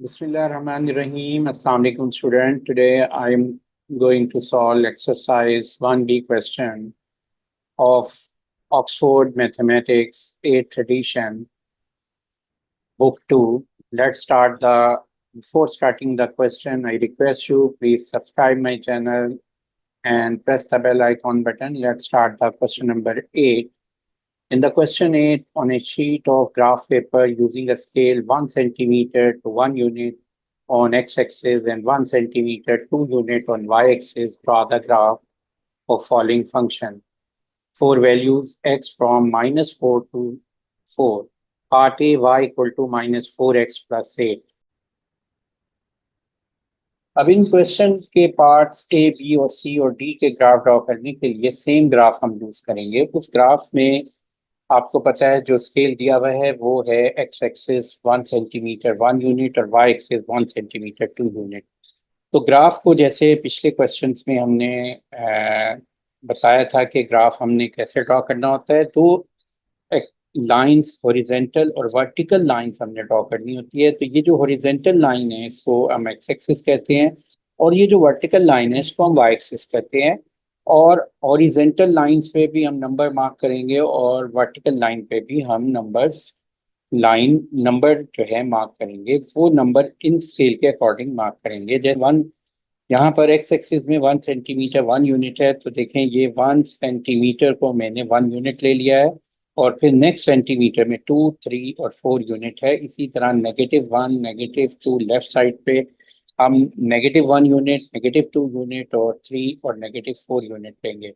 Bismillahirrahmanirrahim. Assalamu alaikum student. Today I am going to solve exercise 1B question of Oxford Mathematics 8th edition, book 2. Let's start before starting the question, I request you please subscribe my channel and press the bell icon button. Let's start the question number 8. In the question 8, on a sheet of graph paper using a scale 1 centimeter to 1 unit on x-axis and 1 centimeter 2 unit on y-axis, draw the graph of following function. For values x from -4 to 4. Part A, y equal to -4x plus 8. अब इन question के parts A, B और सी और D के graph draw करने के लिए same graph हम use करेंगे। उस ग्राफ में आपको पता है जो स्केल दिया हुआ है वो है एक्स एक्सिस 1 सेंटीमीटर 1 यूनिट और वाई एक्सिस 1 सेंटीमीटर 2 यूनिट। तो ग्राफ को जैसे पिछले क्वेश्चंस में हमने बताया था कि ग्राफ हमने कैसे ड्रॉ करना होता है, तो लाइंस हॉरिजेंटल और वर्टिकल लाइंस हमने ड्रॉ करनी होती है। तो ये जो हॉरिजेंटल लाइन है इसको हम एक्स एक्सिस कहते हैं और ये जो वर्टिकल लाइन है इसको हम वाई एक्सिस कहते हैं। और हॉरिजेंटल लाइंस पे भी हम नंबर मार्क करेंगे और वर्टिकल लाइन पे भी हम नंबर जो है मार्क करेंगे। वो नंबर इन स्केल के अकॉर्डिंग मार्क करेंगे। जैसे वन, यहाँ पर एक्स एक्सिस में 1 सेंटीमीटर 1 यूनिट है, तो देखें ये 1 सेंटीमीटर को मैंने 1 यूनिट ले लिया है और फिर नेक्स्ट सेंटीमीटर में 2, 3 और 4 यूनिट है। इसी तरह -1, -2 लेफ्ट साइड पे हम -1 यूनिट, -2 यूनिट और 3 और -4 यूनिट लेंगे।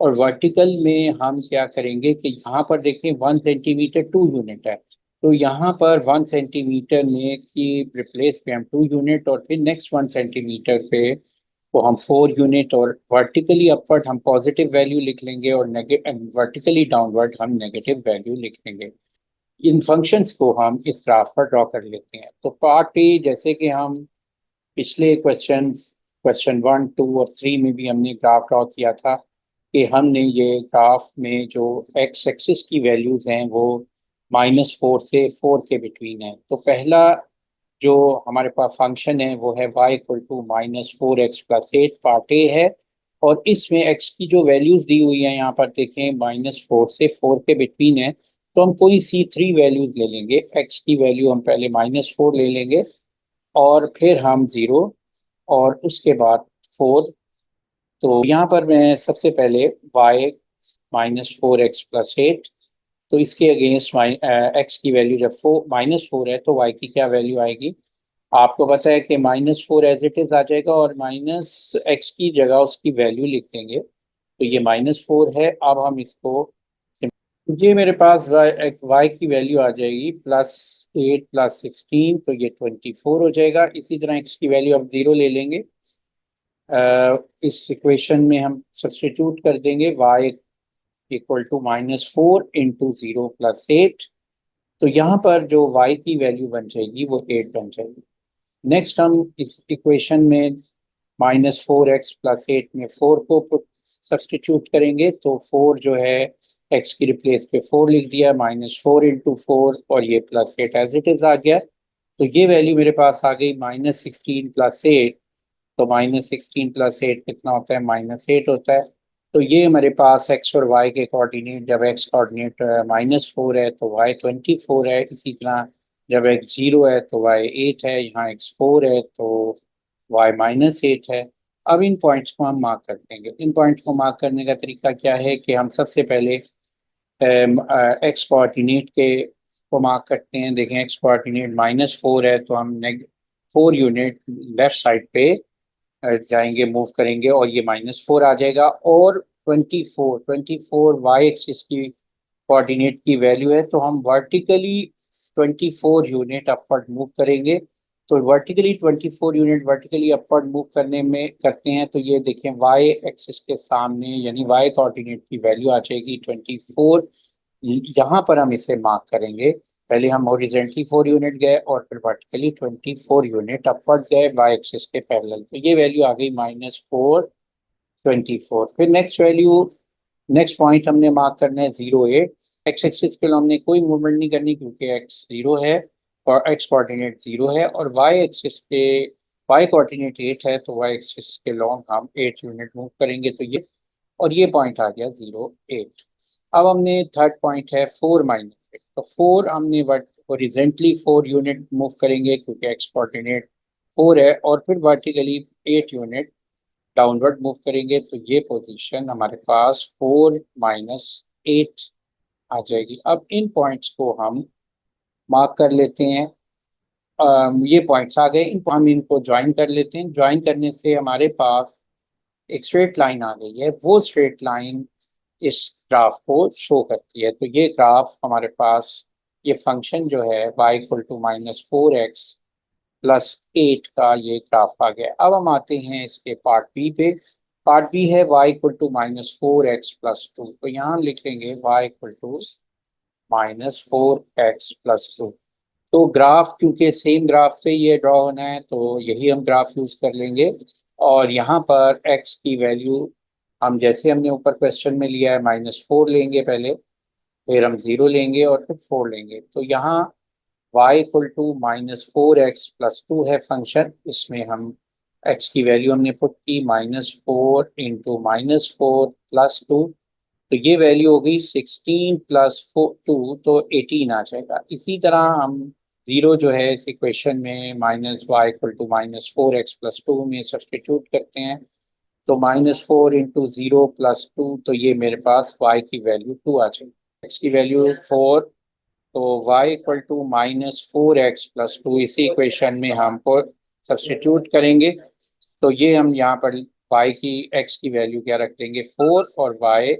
और वर्टिकल में हम क्या करेंगे कि यहाँ पर देखें 1 सेंटीमीटर 2 यूनिट है, तो यहाँ पर 1 सेंटीमीटर में की रिप्लेस पे हम 2 यूनिट और फिर नेक्स्ट 1 सेंटीमीटर पे तो हम 4 यूनिट और वर्टिकली अपवर्ड हम पॉजिटिव वैल्यू लिख लेंगे और वर्टिकली डाउनवर्ड हम नेगेटिव वैल्यू लिख लेंगे। इन फंक्शंस को हम इस ग्राफ पर ड्रॉ कर लेते हैं। तो पार्ट ए, जैसे कि हम पिछले क्वेश्चन 1, 2 और 3 में भी हमने ग्राफ ड्रॉ किया था कि हमने ये ग्राफ में जो एक्स एक्सिस की वैल्यूज हैं वो -4 से 4 के बिटवीन है। तो पहला जो हमारे पास फंक्शन है वो है y equal to -4x plus 8, part A है। और इसमें x की जो वैल्यूज दी हुई है यहाँ पर देखें -4 से 4 के बिटवीन है, तो हम कोई सी 3 वैल्यूज ले लेंगे। x की वैल्यू हम पहले -4 ले लेंगे और फिर हम 0 और उसके बाद 4। तो यहाँ पर मैं सबसे पहले y -4x प्लस 8, तो इसके अगेंस्ट एक्स की वैल्यू जब -4 है तो y की क्या वैल्यू आएगी, आपको पता है कि -4 एज इट इज आ जाएगा और -x की जगह उसकी वैल्यू लिख देंगे। तो ये -4 है। अब हम इसको ये मेरे पास y की वैल्यू आ जाएगी +8 + 16, तो ये 24 हो जाएगा। इसी तरह x की वैल्यू अब 0 ले लेंगे। इस इक्वेशन में हम सब्स्टिट्यूट कर देंगे y इक्वल टू -4 इंटू 0 + 8। तो यहाँ पर जो y की वैल्यू बन जाएगी वो 8 बन जाएगी। नेक्स्ट हम इस इक्वेशन में -4x प्लस 8 में 4 को सब्सटीट्यूट करेंगे, तो 4 जो है x की रिप्लेस पे 4 लिख दिया, -4 इंटू 4 और ये +8 एज इट इज आ गया। तो ये वैल्यू मेरे पास आ गई -16 + 8। तो -16 + 8 कितना होता है, -8 होता है। तो ये हमारे पास x और y के कोऑर्डिनेट, जब x कोऑर्डिनेट -4 है तो y 24 है। इसी तरह जब x 0 है तो y 8 है, यहाँ x 4 है तो y -8 है। अब इन पॉइंट्स को हम मार्क कर देंगे। इन पॉइंट्स को मार्क करने का तरीका क्या है कि हम सबसे पहले एक्स कोऑर्डिनेट के को मार्क करते हैं। देखें एक्स कोऑर्डिनेट -4 है तो हम 4 यूनिट लेफ्ट साइड पे जाएंगे, मूव करेंगे और ये -4 आ जाएगा। और 24 वाई एक्सिस की कोऑर्डिनेट की वैल्यू है, तो हम वर्टिकली 24 यूनिट अपवर्ड मूव करेंगे। तो vertically 24 unit vertically upward move करने में करते हैं, तो ये देखें वाई एक्सिस के सामने यानी वाई कोऑर्डिनेट की वैल्यू आ जाएगी 24। यहाँ पर हम इसे मार्क करेंगे। पहले हम हॉरिजॉन्टली 4 यूनिट गए और फिर वर्टिकली 24 यूनिट अपवर्ड गए वाई एक्सिस के पैरेलल। तो ये वैल्यू आ गई -4 24। फिर नेक्स्ट पॉइंट हमने मार्क करना है 0 8। एक्स एक्सिस पे हमने कोई मूवमेंट नहीं करनी क्योंकि एक्स 0 है। और एक्स कोऑर्डिनेट 0 है और वाई एक्सिस के वाई कोऑर्डिनेट 8 है, तो वाई एक्सिस के लॉन्ग हम 8 यूनिट मूव करेंगे, तो ये और ये पॉइंट आ गया 0, 8। अब हमने थर्ड पॉइंट है 4-8, तो 4 हमने हॉरिजॉन्टली 4 यूनिट मूव करेंगे क्योंकि एक्स कोऑर्डिनेट 4 है, और फिर वर्टिकली 8 यूनिट डाउनवर्ड मूव करेंगे, तो ये पोजीशन हमारे पास 4-8 आ जाएगी। अब इन पॉइंट्स को हम मार्क कर लेते हैं। ये पॉइंट्स आ गए, इनको हम इनको ज्वाइन कर लेते हैं। ज्वाइन करने से हमारे पास एक स्ट्रेट लाइन आ गई है, वो स्ट्रेट लाइन इस ग्राफ को शो करती है। तो ये ग्राफ हमारे पास, ये फंक्शन जो है y=4x+8 का ये ग्राफ आ गया। अब हम आते हैं इसके पार्ट बी पे। पार्ट बी है y=-4x+2, तो यहाँ लिखेंगे y=-4x+2। तो ग्राफ, क्योंकि सेम ग्राफ पे ये ड्रॉ होना है, तो यही हम ग्राफ यूज कर लेंगे। और यहाँ पर x की वैल्यू हम जैसे हमने ऊपर क्वेश्चन में लिया है -4 लेंगे पहले, फिर हम 0 लेंगे और फिर 4 लेंगे। तो यहाँ y=-4x+2 है फंक्शन, इसमें हम x की वैल्यू हमने पुट की -4 इंटू -4+2, तो ये वैल्यू हो गई 16+2, तो 18 आ जाएगा। इसी तरह हम 0 जो है इस इक्वेशन में y=-4x+2 में सब्सटीट्यूट करते हैं, तो -4 इंटू 0+2, तो ये मेरे पास y की वैल्यू 2 आ जाएगी, x की वैल्यू 4, तो y=-4x+2 इसी इक्वेशन में हमको सब्सटीट्यूट करेंगे। तो ये हम यहाँ पर y की x की वैल्यू क्या रख देंगे 4, और y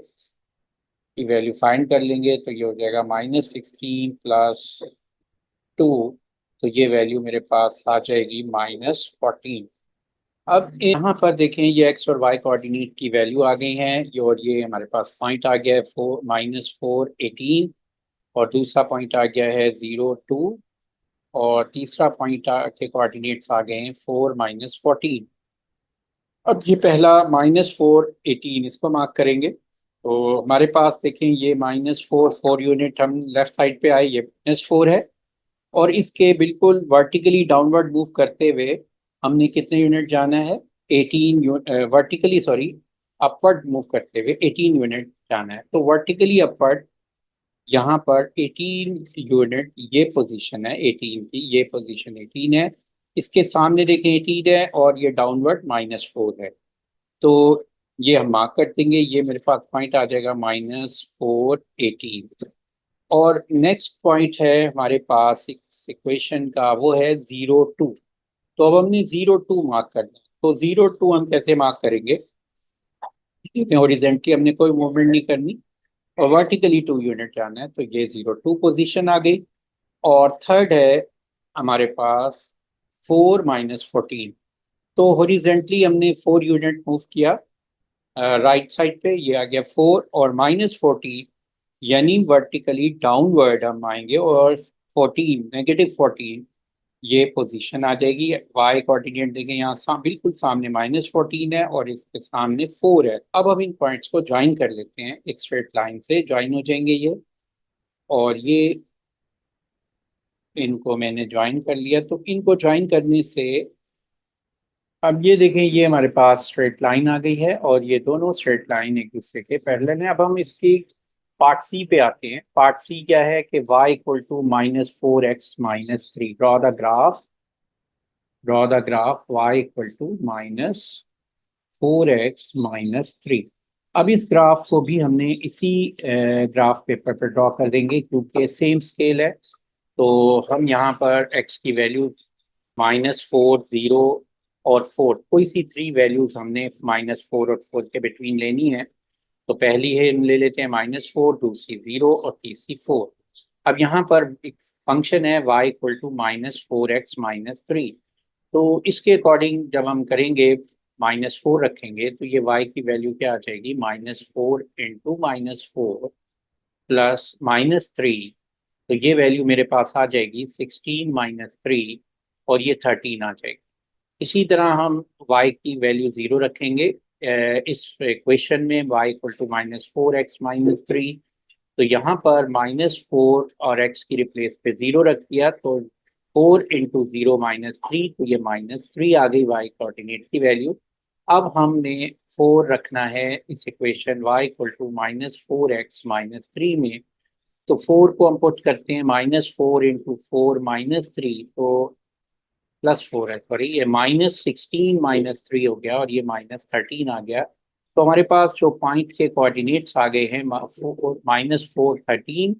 की वैल्यू फाइंड कर लेंगे, तो ये हो जाएगा -16+2, तो ये वैल्यू मेरे पास आ जाएगी -14। अब यहाँ पर देखें, ये एक्स और वाई कोऑर्डिनेट की वैल्यू आ गई हैं, और ये हमारे पास पॉइंट आ गया है -4, 18, और दूसरा पॉइंट आ गया है 0, 2, और तीसरा पॉइंट के कोऑर्डिनेट्स आ गए हैं 4-14। अब ये पहला -4, 18 इसको मार्क करेंगे, तो हमारे पास देखें ये -4 यूनिट हम लेफ्ट साइड पे आए, ये -4 है, और इसके बिल्कुल वर्टिकली डाउनवर्ड मूव करते हुए हमने कितने यूनिट जाना है 18, वर्टिकली सॉरी अपवर्ड मूव करते हुए 18 यूनिट जाना है। तो वर्टिकली अपवर्ड यहाँ पर 18 यूनिट, ये पोजीशन है 18 की, ये पोजीशन 18 है, इसके सामने देखें 18 है, और ये डाउनवर्ड -4 है, तो ये हम मार्क कर देंगे। ये मेरे पास पॉइंट आ जाएगा -4, 18। और नेक्स्ट पॉइंट है हमारे पास इस इक्वेशन का, वो है 0, 2। तो अब हमने 0, 2 मार्क करना है, तो 0, 2 हम कैसे मार्क करेंगे, हॉरिजॉन्टली हमने कोई मूवमेंट नहीं करनी, और वर्टिकली 2 यूनिट जाना है, तो ये 0, 2 पोजीशन आ गई। और थर्ड है हमारे पास 4-14, तो हॉरिजॉन्टली हमने 4 यूनिट मूव किया राइट साइड पे, ये आ गया 4, और -14 यानी वर्टिकली डाउनवर्ड हम आएंगे, और 14, -14 ये पोजीशन आ जाएगी। वाई कोऑर्डिनेट देखें यहाँ बिल्कुल सामने -14 है, और इसके सामने 4 है। अब हम इन पॉइंट्स को ज्वाइन कर लेते हैं, एक स्ट्रेट लाइन से ज्वाइन हो जाएंगे ये, और ये इनको मैंने ज्वाइन कर लिया। तो इनको ज्वाइन करने से अब ये देखें, ये हमारे पास स्ट्रेट लाइन आ गई है, और ये दोनों स्ट्रेट लाइन एक दूसरे के पैरेलल हैं। अब हम इसकी पार्ट सी पे आते हैं। पार्ट सी क्या है कि y=-4x-3, draw the graph y=-4x-3। अब इस ग्राफ को भी हमने इसी ग्राफ पेपर पर ड्रॉ कर देंगे, क्योंकि सेम स्केल है। तो हम यहाँ पर x की वैल्यू -4, 0 और 4, कोई सी 3 वैल्यूज हमने -4 और 4 के बिटवीन लेनी है। तो पहली है हम ले लेते हैं -4, दूसरी 0 और तीसरी 4। अब यहाँ पर एक फंक्शन है y=-4x-3, तो इसके अकॉर्डिंग जब हम करेंगे -4 रखेंगे, तो ये y की वैल्यू क्या आ जाएगी, -4 इंटू -4 प्लस -3, तो ये वैल्यू मेरे पास आ जाएगी 16-3, और ये 13 आ जाएगी। इसी तरह हम y की वैल्यू 0 रखेंगे इस इक्वेशन में y=-4x-3, तो यहाँ पर -4 और x की रिप्लेस पे 0 रख दिया, तो 4 इंटू 0 - 3, तो ये -3 आ गई y कोऑर्डिनेट की वैल्यू। अब हमने 4 रखना है इस equation y equal to -4x - 3 में। तो 4 को हम पुट करते हैं, -4 इंटू 4 - 3, तो +4 है, सॉरी, ये -16 - 3 हो गया और ये -13 आ गया। तो हमारे पास जो पॉइंट के कोऑर्डिनेट्स आ गए हैं -4 13,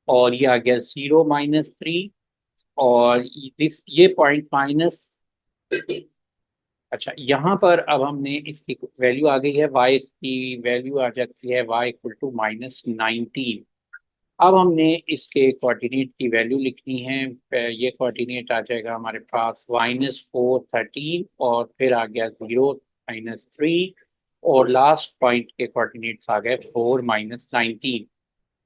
और ये आ गया 0 - 3, और ये पॉइंट माइनस, अच्छा, यहाँ पर अब हमने इसकी वैल्यू आ गई है, y की वैल्यू आ जाती है y इक्वल टू -19। अब हमने इसके कोऑर्डिनेट की वैल्यू लिखनी है। ये कोऑर्डिनेट आ जाएगा हमारे पास -4 13, और फिर आ गया 0 - 3, और लास्ट पॉइंट के कोऑर्डिनेट्स आ गए 4 - 19।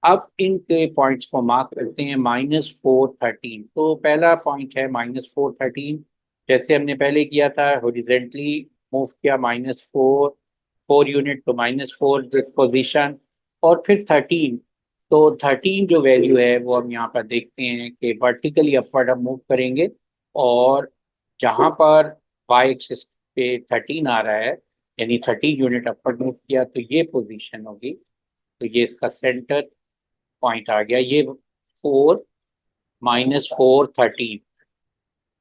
अब इनके पॉइंट्स को मार्क करते हैं -4 13। तो पहला पॉइंट है -4 13, जैसे हमने पहले किया था, हॉरिजेंटली मूव किया -4 यूनिट, तो -4 दिस पोजीशन, और फिर 13। तो 13 जो वैल्यू है वो हम यहाँ पर देखते हैं कि वर्टिकली अपवर्ड हम मूव करेंगे, और जहाँ पर वाई एक्सिस पे 13 आ रहा है, यानी 13 यूनिट अपवर्ड मूव किया, तो ये पोजीशन होगी। तो ये इसका सेंटर पॉइंट आ गया, ये 4 -4 13,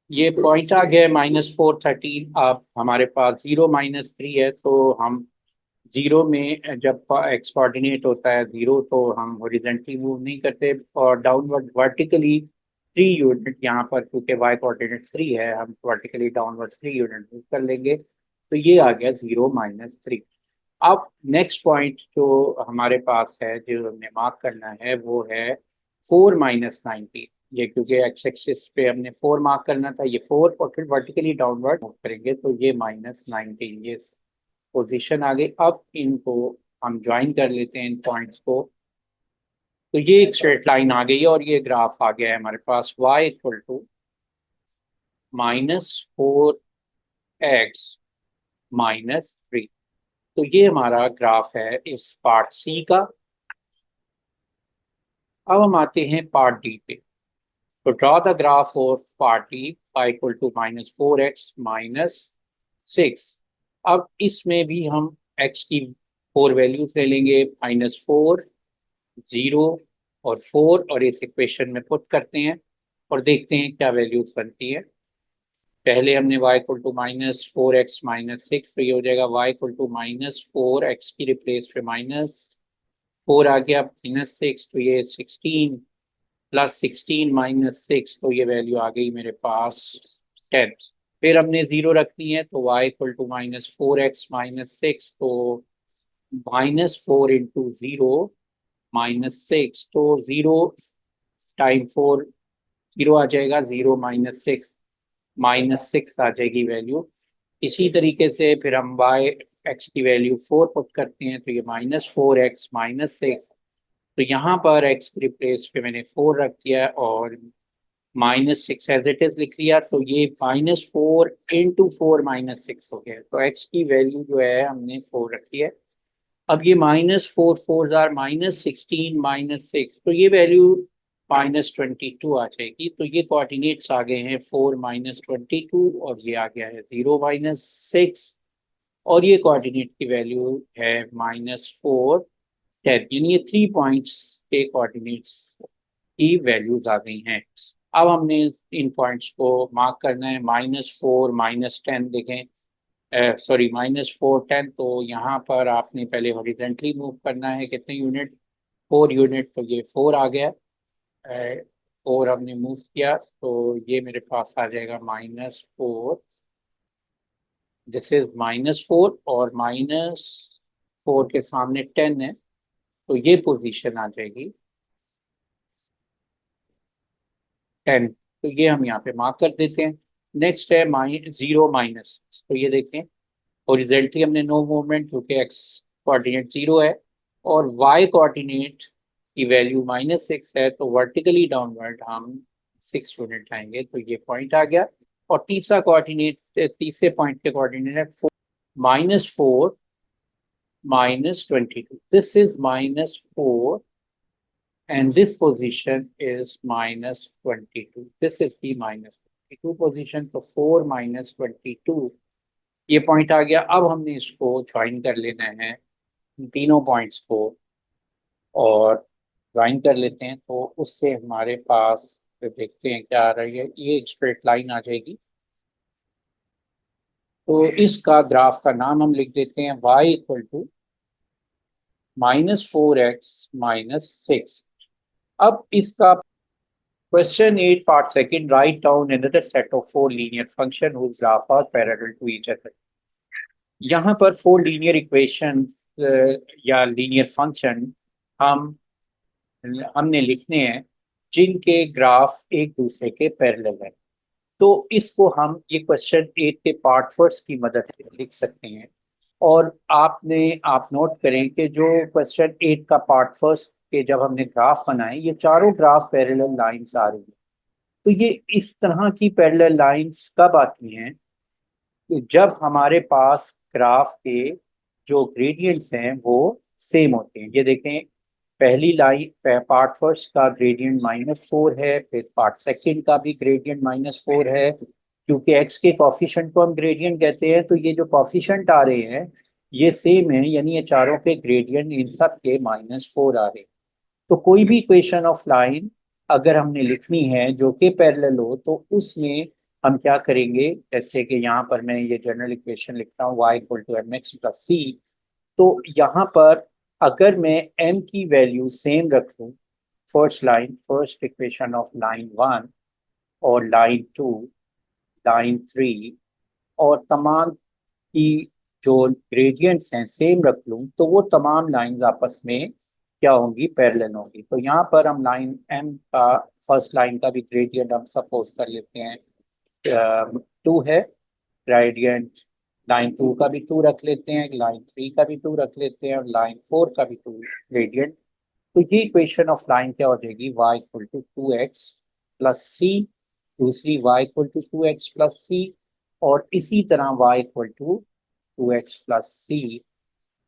ये पॉइंट आ गया -4 13। अब हमारे पास 0 - 3 है, तो हम जीरो में जब एक्स कोऑर्डिनेट होता है 0, तो हम हॉरिजेंटली मूव नहीं करते, और डाउनवर्ड वर्टिकली 3 यूनिट, यहाँ पर क्योंकि वाई कोऑर्डिनेट 3 है, हम वर्टिकली डाउनवर्ड 3 यूनिट मूव कर लेंगे। तो ये आ गया 0 - 3। अब नेक्स्ट पॉइंट जो हमारे पास है, जो हमने मार्क करना है, वो है 4 - 19। ये क्योंकि एक्स एक्सिस पे हमने 4 मार्क करना था, ये 4, और फिर वर्टिकली डाउनवर्ड मूव करेंगे, तो ये -19, ये पोजीशन आ गई। अब इनको हम ज्वाइन कर लेते हैं इन पॉइंट्स को, तो ये एक स्ट्रेट लाइन आ गई है, और ये ग्राफ आ गया है हमारे पास y इक्वल टू -4x - 3। तो ये हमारा ग्राफ है इस पार्ट सी का। अब हम आते हैं पार्ट डी पे। तो draw the graph of part D, y equal to -4x - 6। अब इसमें भी हम x की 4 वैल्यूज ले लेंगे, -4, 0 और 4, और इस इक्वेशन में पुट करते हैं और देखते हैं क्या वैल्यूज बनती है। पहले हमने y इक्वल टू -4x - 6, तो ये हो जाएगा y इक्वल टू -4x की रिप्लेस पे -4 आ गया, -6, तो ये 16, +16 - 6, तो ये वैल्यू आ गई मेरे पास 10। फिर हमने 0 रखनी है, तो y इक्वल टू -4x - 6, तो -4 इंटू 0 - 6, तो 0 टाइम 4 0 आ जाएगा, 0 - 6 आ जाएगी वैल्यू। इसी तरीके से फिर हम y x की वैल्यू 4 पुट करते हैं, तो ये -4x - 6। तो यहाँ पर x की रिप्लेस पे मैंने 4 रख दिया, और -6 एज इट इज लिख लिया, तो ये -4 इंटू 4 - 6 हो गया। तो x की वैल्यू जो है हमने 4 रखी है। अब ये -4 4 जार -16 -6, तो ये वैल्यू -22 आ जाएगी। तो ये कोऑर्डिनेट्स आ गए हैं 4 -22, और ये आ गया है 0 - 6, और ये कोऑर्डिनेट की वैल्यू है -4 10, यानी ये 3 पॉइंट्स के कोऑर्डिनेट्स की वैल्यूज आ गई हैं। अब हमने इन पॉइंट्स को मार्क करना है, -4 -10 देखें, सॉरी, -4 10। तो यहाँ पर आपने पहले हॉरिजेंटली मूव करना है, कितने यूनिट, 4 यूनिट, तो ये 4 आ गया। 4 हमने मूव किया, तो ये मेरे पास आ जाएगा -4, दिस इज -4, और -4 के सामने 10 है, तो ये पोजीशन आ जाएगी 10। तो ये हम यहाँ पे मार्क कर देते हैं। नेक्स्ट है 0 - 6, तो ये देखें, हॉरिजॉन्टली हमने नो मूवमेंट, क्योंकि एक्स कोऑर्डिनेट 0 है, और वाई कोऑर्डिनेट की वैल्यू -6 है, तो वर्टिकली डाउनवर्ड हम 6 यूनिट लाएंगे, तो ये पॉइंट आ गया। और तीसरा कोऑर्डिनेट, तीसरे पॉइंट के कोऑर्डिनेट है -4 - 22, this is -4 and this position is -22. This is the -22 position. तो 4 -22 ये पॉइंट आ गया। अब हमने इसको ज्वाइन कर लेना है तीनों पॉइंट्स को, और ज्वाइन कर लेते हैं तो उससे हमारे पास देखते हैं क्या आ रही है। ये एक स्ट्रेट लाइन आ जाएगी। तो इसका ग्राफ का नाम हम लिख देते हैं y इक्वल टू -4x-6। अब इसका question 8 part second, right down another set of 4 linear function whose graph are parallel to each other. यहाँ पर 4 लीनियर इक्वेशन या लीनियर फंक्शन हमने लिखने हैं जिनके ग्राफ एक दूसरे के पैरेलल है। तो इसको हम ये क्वेश्चन 8 के पार्ट फर्स्ट की मदद से लिख सकते हैं। और आप नोट करें कि जो क्वेश्चन 8 का पार्ट फर्स्ट के जब हमने ग्राफ बनाए, ये चारों ग्राफ पैरेलल लाइंस आ रही है। तो ये इस तरह की पैरेलल लाइंस कब आती हैं? तो जब हमारे पास ग्राफ के जो ग्रेडियंट्स हैं वो सेम होते हैं। ये देखें, पहली लाइन पार्ट फर्स्ट का ग्रेडियंट -4 है, फिर पार्ट सेकंड का भी ग्रेडियंट -4 है। क्योंकि एक्स के कॉफिशेंट को हम ग्रेडियंट कहते हैं, तो ये जो कॉफिशेंट आ रहे हैं ये सेम है, यानी ये चारों के ग्रेडियंट इन सब के -4 आ रहे हैं। तो कोई भी इक्वेशन ऑफ लाइन अगर हमने लिखनी है जो कि पैरेलल हो, तो उसमें हम क्या करेंगे, जैसे कि यहाँ पर मैं ये जनरल इक्वेशन लिखता हूँ y equal to mx plus c। तो यहाँ पर अगर मैं m की वैल्यू सेम रख लूँ, फर्स्ट इक्वेशन ऑफ लाइन 1 और लाइन 2, लाइन 3, और तमाम की जो ग्रेडियंट्स हैं सेम रख लूँ, तो वो तमाम लाइंस आपस में क्या होंगी, पैरेलल होंगी। तो यहाँ पर हम लाइन m का फर्स्ट लाइन का भी ग्रेडियंट हम सपोज कर लेते हैं 2 है, ग्रेडियंट लाइन 2 का भी 2 रख लेते हैं, लाइन 3 का भी 2 रख लेते हैं, और लाइन 4 का भी 2 ग्रेडियंट। तो ये इक्वेशन ऑफ लाइन क्या हो जाएगी, y equal to 2x plus c, दूसरी y equal to 2x plus c, और इसी तरह y equal to 2x plus c,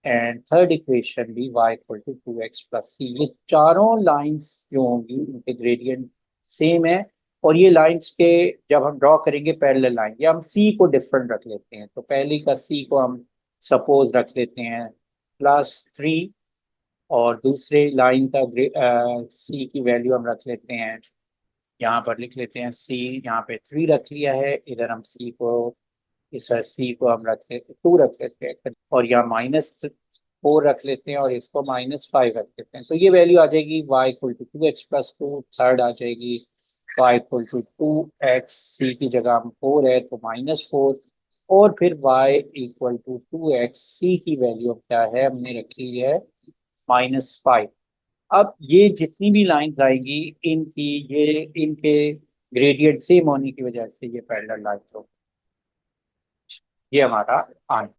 and third equation भी y equal to 2x plus सी। ये चारों लाइंस जो होंगी उनके ग्रेडियंट सेम है। और ये लाइंस के जब हम ड्रॉ करेंगे पैरेलल लाइन, या हम सी को डिफरेंट रख लेते हैं, तो पहली का सी को हम सपोज रख लेते हैं +3, और दूसरे लाइन का सी की वैल्यू हम रख लेते हैं, यहाँ पर लिख लेते हैं सी, यहाँ पे 3 रख लिया है, इधर हम सी को, इस सी को हम रख लेते 2 रख लेते हैं, और यहाँ -4 रख लेते हैं, और इसको -5 रख लेते हैं। तो ये वैल्यू आ जाएगी y equal to 2x plus 2, third आ जाएगी y इक्वल टू 2x, सी की जगह हम 4 है तो -4, और फिर y इक्वल टू 2x, सी की वैल्यू क्या है, हमने रखी है -5। अब ये जितनी भी लाइंस आएंगी इनके ग्रेडियंट सेम होने की वजह से ये पैरेलल लाइन होगी। ये हमारा आंसर।